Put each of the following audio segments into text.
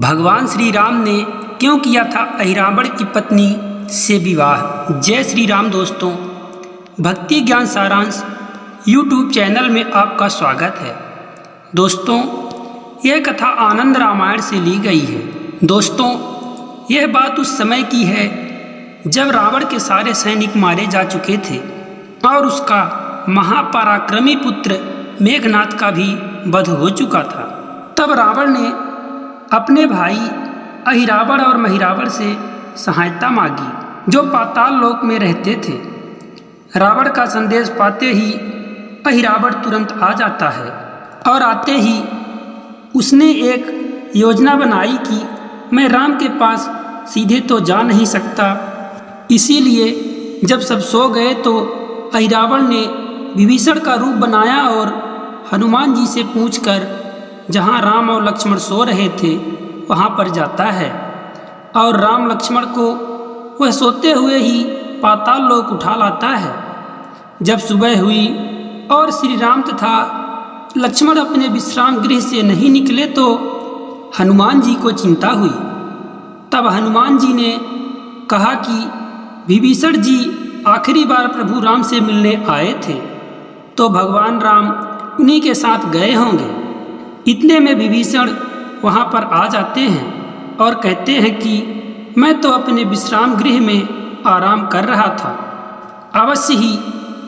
भगवान श्री राम ने क्यों किया था अहिरावण की पत्नी से विवाह। जय श्री राम दोस्तों, भक्ति ज्ञान सारांश यूट्यूब चैनल में आपका स्वागत है। दोस्तों, यह कथा आनंद रामायण से ली गई है। दोस्तों, यह बात उस समय की है जब रावण के सारे सैनिक मारे जा चुके थे और उसका महापराक्रमी पुत्र मेघनाद का भी वध हो चुका था। तब रावण ने अपने भाई अहिरावण और महिरावण से सहायता मांगी, जो पाताल लोक में रहते थे। रावण का संदेश पाते ही अहिरावण तुरंत आ जाता है और आते ही उसने एक योजना बनाई कि मैं राम के पास सीधे तो जा नहीं सकता। इसीलिए जब सब सो गए तो अहिरावण ने विभीषण का रूप बनाया और हनुमान जी से पूछकर जहाँ राम और लक्ष्मण सो रहे थे वहाँ पर जाता है और राम लक्ष्मण को वह सोते हुए ही पाताल लोक उठा लाता है। जब सुबह हुई और श्री राम तथा लक्ष्मण अपने विश्राम गृह से नहीं निकले तो हनुमान जी को चिंता हुई। तब हनुमान जी ने कहा कि विभीषण जी आखिरी बार प्रभु राम से मिलने आए थे, तो भगवान राम उन्हीं के साथ गए होंगे। इतने में विभीषण वहाँ पर आ जाते हैं और कहते हैं कि मैं तो अपने विश्राम गृह में आराम कर रहा था। अवश्य ही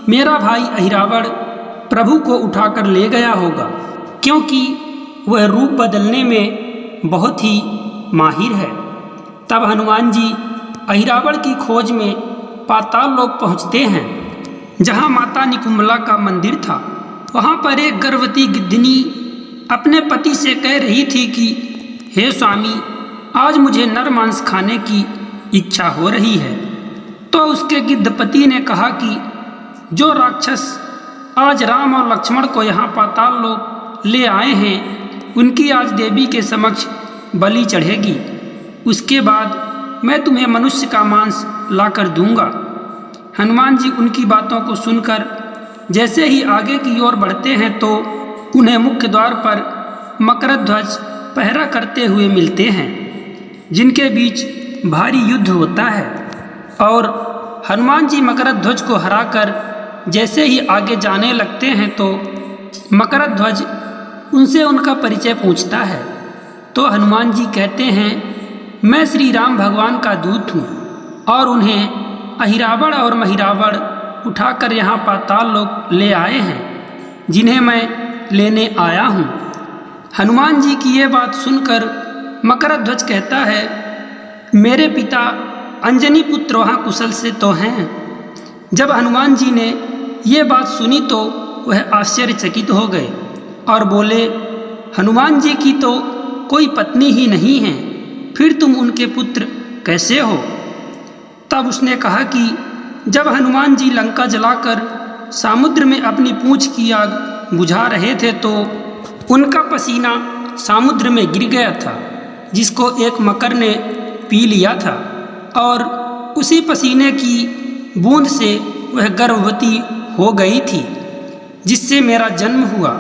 मेरा भाई अहिरावण प्रभु को उठाकर ले गया होगा, क्योंकि वह रूप बदलने में बहुत ही माहिर है। तब हनुमान जी अहिरावण की खोज में पाताल लोक पहुँचते हैं, जहाँ माता निकुंभला का मंदिर था। वहाँ पर एक गर्भवती गिद्धनी अपने पति से कह रही थी कि हे स्वामी, आज मुझे नर मांस खाने की इच्छा हो रही है। तो उसके गिद्धपति ने कहा कि जो राक्षस आज राम और लक्ष्मण को यहाँ पाताल लोक ले आए हैं, उनकी आज देवी के समक्ष बलि चढ़ेगी। उसके बाद मैं तुम्हें मनुष्य का मांस लाकर दूंगा। हनुमान जी उनकी बातों को सुनकर जैसे ही आगे की ओर बढ़ते हैं तो उन्हें मुख्य द्वार पर मकरध्वज पहरा करते हुए मिलते हैं, जिनके बीच भारी युद्ध होता है। और हनुमान जी मकरध्वज को हराकर जैसे ही आगे जाने लगते हैं तो मकरध्वज उनसे उनका परिचय पूछता है। तो हनुमान जी कहते हैं, मैं श्री राम भगवान का दूत हूँ और उन्हें अहिरावण और महिरावण उठाकर यहाँ पाताल लोक ले आए हैं, जिन्हें मैं लेने आया हूँ। हनुमान जी की ये बात सुनकर मकरध्वज कहता है, मेरे पिता अंजनी पुत्र वहाँ कुशल से तो हैं। जब हनुमान जी ने ये बात सुनी तो वह आश्चर्यचकित हो गए और बोले, हनुमान जी की तो कोई पत्नी ही नहीं है, फिर तुम उनके पुत्र कैसे हो? तब उसने कहा कि जब हनुमान जी लंका जलाकर समुद्र में अपनी पूंछ की आग बुझा रहे थे तो उनका पसीना समुद्र में गिर गया था, जिसको एक मकर ने पी लिया था और उसी पसीने की बूंद से वह गर्भवती हो गई थी, जिससे मेरा जन्म हुआ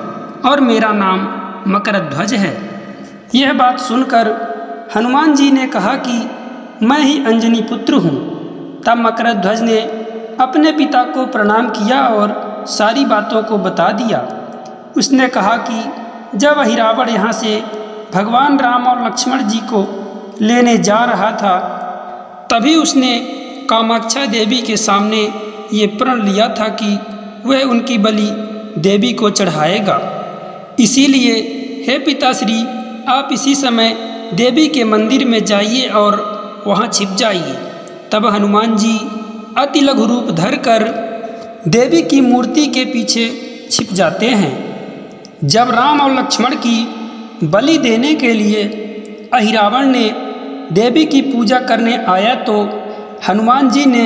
और मेरा नाम मकरध्वज है। यह बात सुनकर हनुमान जी ने कहा कि मैं ही अंजनी पुत्र हूँ। तब मकरध्वज ने अपने पिता को प्रणाम किया और सारी बातों को बता दिया। उसने कहा कि जब अहिरावण यहाँ से भगवान राम और लक्ष्मण जी को लेने जा रहा था, तभी उसने कामाक्षा देवी के सामने ये प्रण लिया था कि वह उनकी बलि देवी को चढ़ाएगा। इसीलिए हे पिताश्री, आप इसी समय देवी के मंदिर में जाइए और वहाँ छिप जाइए। तब हनुमान जी अति लघु रूप धरकर देवी की मूर्ति के पीछे छिप जाते हैं। जब राम और लक्ष्मण की बलि देने के लिए अहिरावण ने देवी की पूजा करने आया तो हनुमान जी ने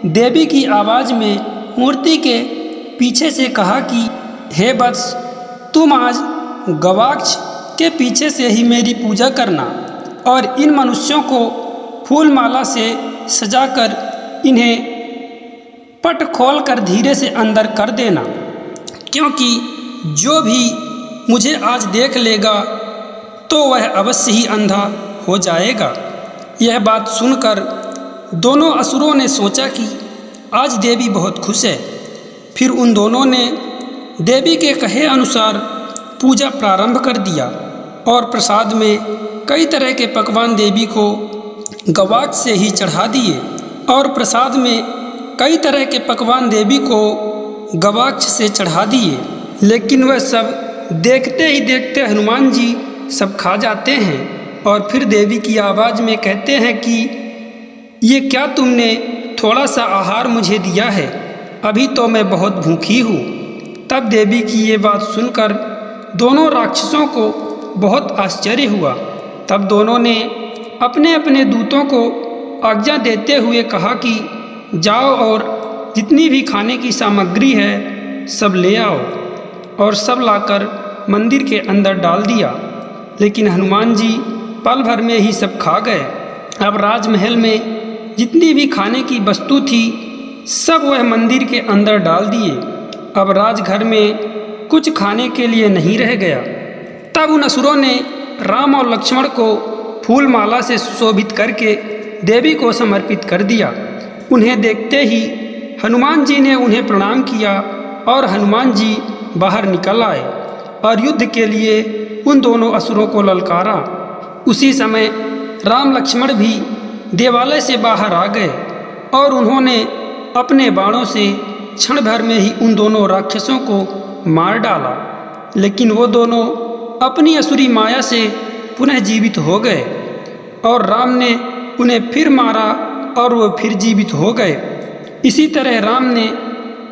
देवी की आवाज़ में मूर्ति के पीछे से कहा कि हे वत्स, तुम आज गवाक्ष के पीछे से ही मेरी पूजा करना और इन मनुष्यों को फूल माला से सजाकर इन्हें पट खोल कर धीरे से अंदर कर देना, क्योंकि जो भी मुझे आज देख लेगा तो वह अवश्य ही अंधा हो जाएगा। यह बात सुनकर दोनों असुरों ने सोचा कि आज देवी बहुत खुश है। फिर उन दोनों ने देवी के कहे अनुसार पूजा प्रारंभ कर दिया और प्रसाद में कई तरह के पकवान देवी को गवाक्ष से ही चढ़ा दिए और प्रसाद में कई तरह के पकवान देवी को गवाक्ष से चढ़ा दिए। लेकिन वह सब देखते ही देखते हनुमान जी सब खा जाते हैं और फिर देवी की आवाज़ में कहते हैं कि ये क्या तुमने थोड़ा सा आहार मुझे दिया है, अभी तो मैं बहुत भूखी हूँ। तब देवी की ये बात सुनकर दोनों राक्षसों को बहुत आश्चर्य हुआ। तब दोनों ने अपने अपने दूतों को आज्ञा देते हुए कहा कि जाओ और जितनी भी खाने की सामग्री है सब ले आओ, और सब लाकर मंदिर के अंदर डाल दिया। लेकिन हनुमान जी पल भर में ही सब खा गए। अब राजमहल में जितनी भी खाने की वस्तु थी सब वह मंदिर के अंदर डाल दिए। अब राजघर में कुछ खाने के लिए नहीं रह गया। तब उन असुरों ने राम और लक्ष्मण को फूल माला से सुशोभित करके देवी को समर्पित कर दिया। उन्हें देखते ही हनुमान जी ने उन्हें प्रणाम किया और हनुमान जी बाहर निकल आए और युद्ध के लिए उन दोनों असुरों को ललकारा। उसी समय राम लक्ष्मण भी देवालय से बाहर आ गए और उन्होंने अपने बाणों से क्षण भर में ही उन दोनों राक्षसों को मार डाला। लेकिन वो दोनों अपनी असुरी माया से पुनः जीवित हो गए और राम ने उन्हें फिर मारा और वो फिर जीवित हो गए। इसी तरह राम ने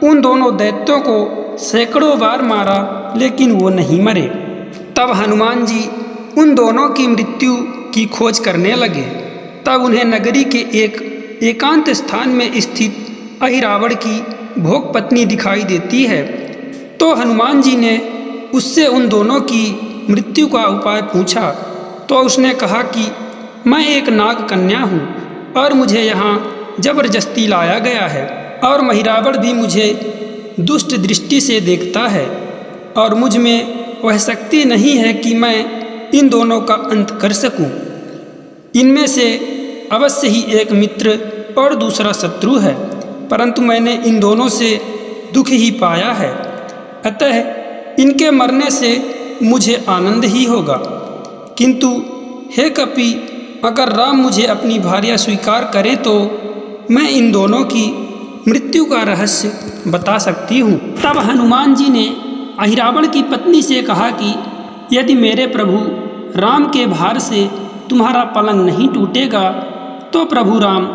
उन दोनों दैत्यों को सैकड़ों बार मारा लेकिन वो नहीं मरे। तब हनुमान जी उन दोनों की मृत्यु की खोज करने लगे। तब उन्हें नगरी के एक एकांत स्थान में स्थित अहिरावण की भोग पत्नी दिखाई देती है। तो हनुमान जी ने उससे उन दोनों की मृत्यु का उपाय पूछा। तो उसने कहा कि मैं एक नाग कन्या हूँ और मुझे यहाँ जबरदस्ती लाया गया है और महिरावण भी मुझे दुष्ट दृष्टि से देखता है और मुझ में वह शक्ति नहीं है कि मैं इन दोनों का अंत कर सकूं। इनमें से अवश्य ही एक मित्र और दूसरा शत्रु है, परंतु मैंने इन दोनों से दुख ही पाया है, अतः इनके मरने से मुझे आनंद ही होगा। किंतु हे कपि, अगर राम मुझे अपनी भार्या स्वीकार करें तो मैं इन दोनों की मृत्यु का रहस्य बता सकती हूँ। तब हनुमान जी ने अहिरावण की पत्नी से कहा कि यदि मेरे प्रभु राम के भार से तुम्हारा पलंग नहीं टूटेगा तो प्रभु राम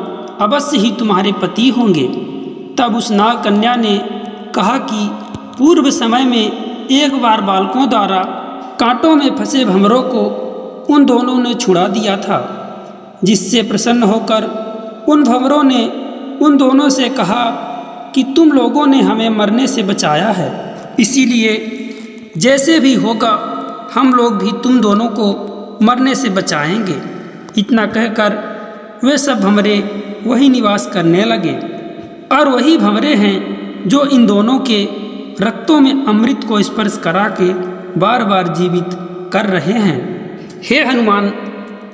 अवश्य ही तुम्हारे पति होंगे। तब उस नाग कन्या ने कहा कि पूर्व समय में एक बार बालकों द्वारा कांटों में फंसे भंवरों को उन दोनों ने छुड़ा दिया था, जिससे प्रसन्न होकर उन भंवरों ने उन दोनों से कहा कि तुम लोगों ने हमें मरने से बचाया है, इसीलिए जैसे भी होगा हम लोग भी तुम दोनों को मरने से बचाएंगे। इतना कहकर वे सब भंवरे वही निवास करने लगे और वही भंवरे हैं जो इन दोनों के रक्तों में अमृत को स्पर्श करा के बार बार जीवित कर रहे हैं। हे हनुमान,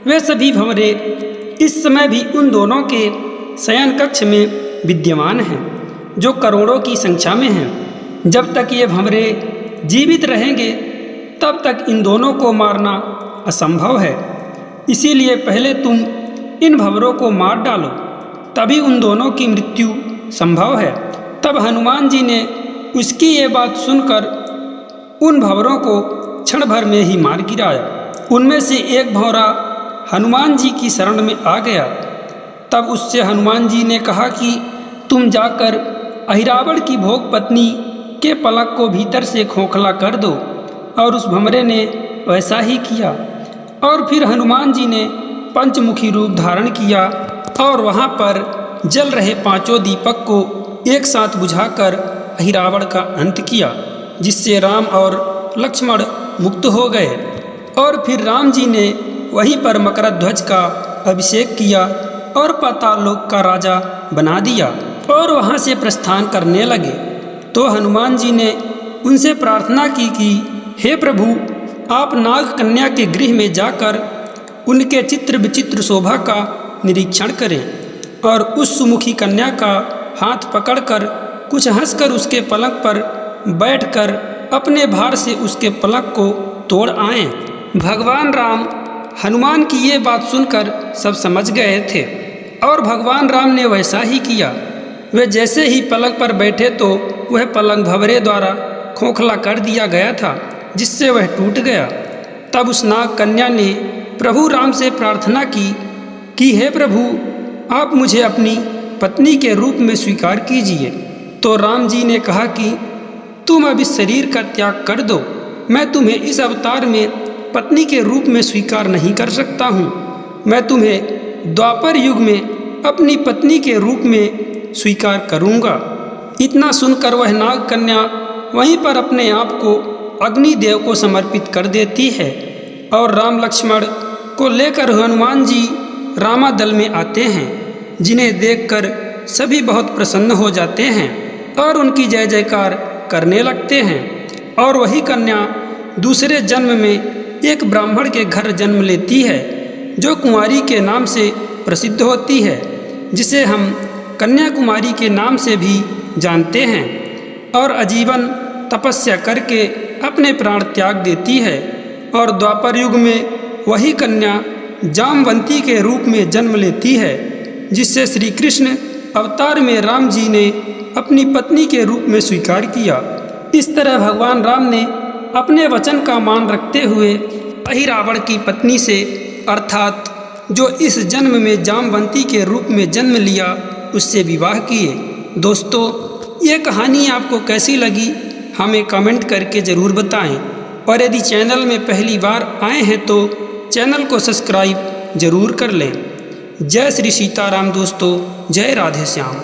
वे सभी भंवरे इस समय भी उन दोनों के शयन कक्ष में विद्यमान हैं, जो करोड़ों की संख्या में हैं। जब तक ये भंवरे जीवित रहेंगे तब तक इन दोनों को मारना असंभव है, इसीलिए पहले तुम इन भंवरों को मार डालो, तभी उन दोनों की मृत्यु संभव है। तब हनुमान जी ने उसकी ये बात सुनकर उन भंवरों को क्षण भर में ही मार गिराया। उनमें से एक भंवरा हनुमान जी की शरण में आ गया। तब उससे हनुमान जी ने कहा कि तुम जाकर अहिरावण की भोग पत्नी के पलक को भीतर से खोखला कर दो। और उस भंवरे ने वैसा ही किया और फिर हनुमान जी ने पंचमुखी रूप धारण किया और वहाँ पर जल रहे पांचों दीपक को एक साथ बुझाकर अहिरावण का अंत किया, जिससे राम और लक्ष्मण मुक्त हो गए। और फिर राम जी ने वहीं पर मकरध्वज का अभिषेक किया और पाताल लोक का राजा बना दिया और वहाँ से प्रस्थान करने लगे। तो हनुमान जी ने उनसे प्रार्थना की कि हे प्रभु, आप नाग कन्या के गृह में जाकर उनके चित्र विचित्र शोभा का निरीक्षण करें और उस सुमुखी कन्या का हाथ पकड़कर कुछ हंसकर उसके पलंग पर बैठकर अपने भार से उसके पलंग को तोड़ आएं। भगवान राम हनुमान की ये बात सुनकर सब समझ गए थे और भगवान राम ने वैसा ही किया। वे जैसे ही पलंग पर बैठे तो वह पलंग भंवरे द्वारा खोखला कर दिया गया था, जिससे वह टूट गया। तब उस नाग कन्या ने प्रभु राम से प्रार्थना की हे प्रभु, आप मुझे अपनी पत्नी के रूप में स्वीकार कीजिए। तो राम जी ने कहा कि तुम अब इस शरीर का त्याग कर दो, मैं तुम्हें इस अवतार में पत्नी के रूप में स्वीकार नहीं कर सकता हूँ। मैं तुम्हें द्वापर युग में अपनी पत्नी के रूप में स्वीकार करूँगा। इतना सुनकर वह नाग कन्या वहीं पर अपने आप को अग्निदेव को समर्पित कर देती है और राम लक्ष्मण को लेकर हनुमान जी रामादल में आते हैं, जिन्हें देखकर सभी बहुत प्रसन्न हो जाते हैं और उनकी जय जयकार करने लगते हैं। और वही कन्या दूसरे जन्म में एक ब्राह्मण के घर जन्म लेती है, जो कुंवारी के नाम से प्रसिद्ध होती है, जिसे हम कन्याकुमारी के नाम से भी जानते हैं, और आजीवन तपस्या करके अपने प्राण त्याग देती है। और द्वापर युग में वही कन्या जामवंती के रूप में जन्म लेती है, जिससे श्री कृष्ण अवतार में राम जी ने अपनी पत्नी के रूप में स्वीकार किया। इस तरह भगवान राम ने अपने वचन का मान रखते हुए अहिरावण की पत्नी से, अर्थात जो इस जन्म में जामवंती के रूप में जन्म लिया, उससे विवाह किए। दोस्तों, ये कहानी आपको कैसी लगी हमें कमेंट करके ज़रूर बताएं, और यदि चैनल में पहली बार आए हैं तो चैनल को सब्सक्राइब जरूर कर लें। जय श्री सीताराम दोस्तों, जय राधे श्याम।